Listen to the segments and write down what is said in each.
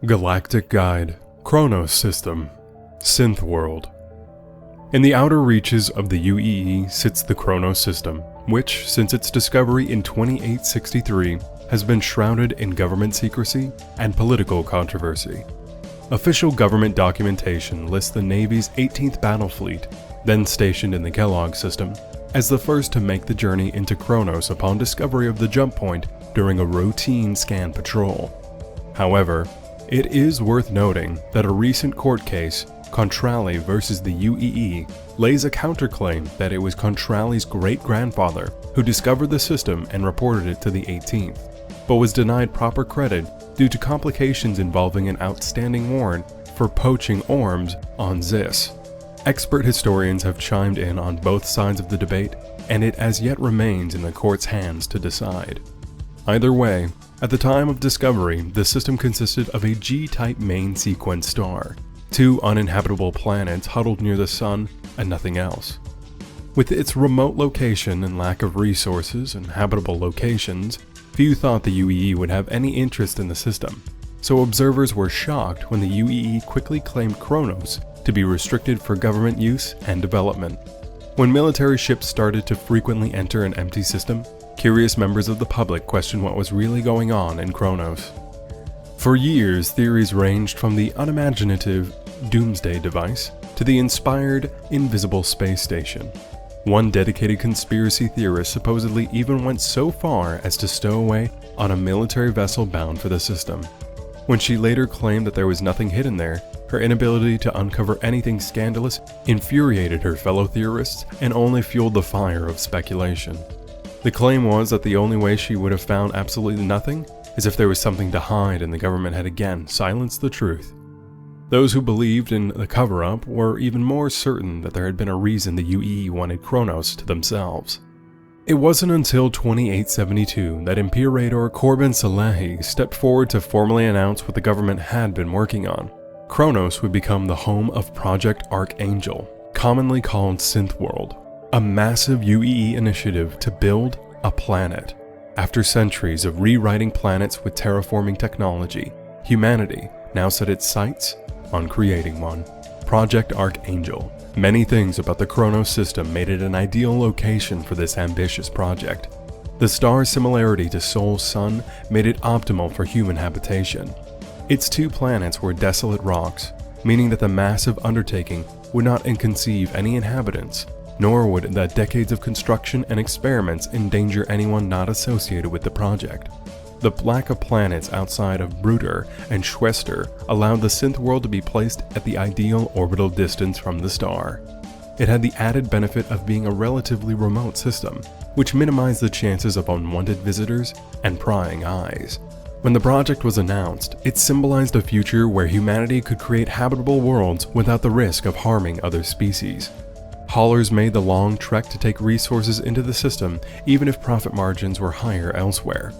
Galactic Guide, Chronos System, Synth World. In the outer reaches of the UEE sits the Chronos system, which, since its discovery in 2863, has been shrouded in government secrecy and political controversy. Official government documentation lists the Navy's 18th Battle Fleet, then stationed in the Kellogg system, as the first to make the journey into Chronos upon discovery of the jump point during a routine scan patrol. However, it is worth noting that a recent court case, Contrali versus the UEE, lays a counterclaim that it was Contrali's great-grandfather who discovered the system and reported it to the 18th, but was denied proper credit due to complications involving an outstanding warrant for poaching orms on Zis. Expert historians have chimed in on both sides of the debate, and it as yet remains in the court's hands to decide. Either way, at the time of discovery, the system consisted of a G-type main sequence star, 2 uninhabitable planets huddled near the sun, and nothing else. With its remote location and lack of resources and habitable locations, few thought the UEE would have any interest in the system, so observers were shocked when the UEE quickly claimed Chronos to be restricted for government use and development. When military ships started to frequently enter an empty system, curious members of the public questioned what was really going on in Chronos. For years, theories ranged from the unimaginative doomsday device to the inspired invisible space station. One dedicated conspiracy theorist supposedly even went so far as to stow away on a military vessel bound for the system. When she later claimed that there was nothing hidden there, her inability to uncover anything scandalous infuriated her fellow theorists and only fueled the fire of speculation. The claim was that the only way she would have found absolutely nothing is if there was something to hide, and the government had again silenced the truth. Those who believed in the cover-up were even more certain that there had been a reason the UEE wanted Chronos to themselves. It wasn't until 2872 that Imperator Corbin Salehi stepped forward to formally announce what the government had been working on. Chronos would become the home of Project Archangel, commonly called Synth World, a massive UEE initiative to build a planet. After centuries of rewriting planets with terraforming technology, humanity now set its sights on creating one. Project Archangel. Many things about the Chronos system made it an ideal location for this ambitious project. The star's similarity to Sol's sun made it optimal for human habitation. Its 2 planets were desolate rocks, meaning that the massive undertaking would not inconceive any inhabitants, nor would the decades of construction and experiments endanger anyone not associated with the project. The lack of planets outside of Bruder and Schwester allowed the Synth World to be placed at the ideal orbital distance from the star. It had the added benefit of being a relatively remote system, which minimized the chances of unwanted visitors and prying eyes. When the project was announced, it symbolized a future where humanity could create habitable worlds without the risk of harming other species. Haulers made the long trek to take resources into the system, even if profit margins were higher elsewhere.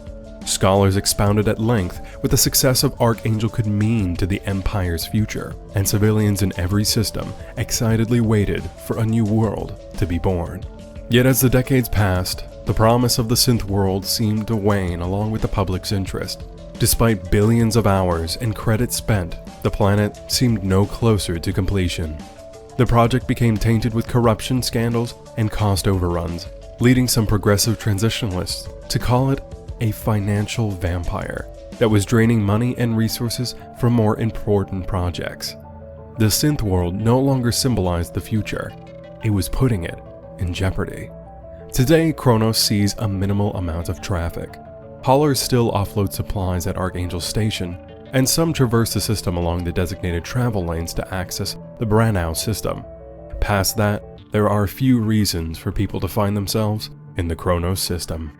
Scholars expounded at length what the success of Archangel could mean to the Empire's future, and civilians in every system excitedly waited for a new world to be born. Yet as the decades passed, the promise of the Synth World seemed to wane along with the public's interest. Despite billions of hours and credits spent, the planet seemed no closer to completion. The project became tainted with corruption scandals and cost overruns, leading some progressive transitionalists to call it a financial vampire that was draining money and resources from more important projects. The Synth World no longer symbolized the future, it was putting it in jeopardy. Today, Chronos sees a minimal amount of traffic. Haulers still offload supplies at Archangel Station, and some traverse the system along the designated travel lanes to access the Branau system. Past that, there are few reasons for people to find themselves in the Chronos system.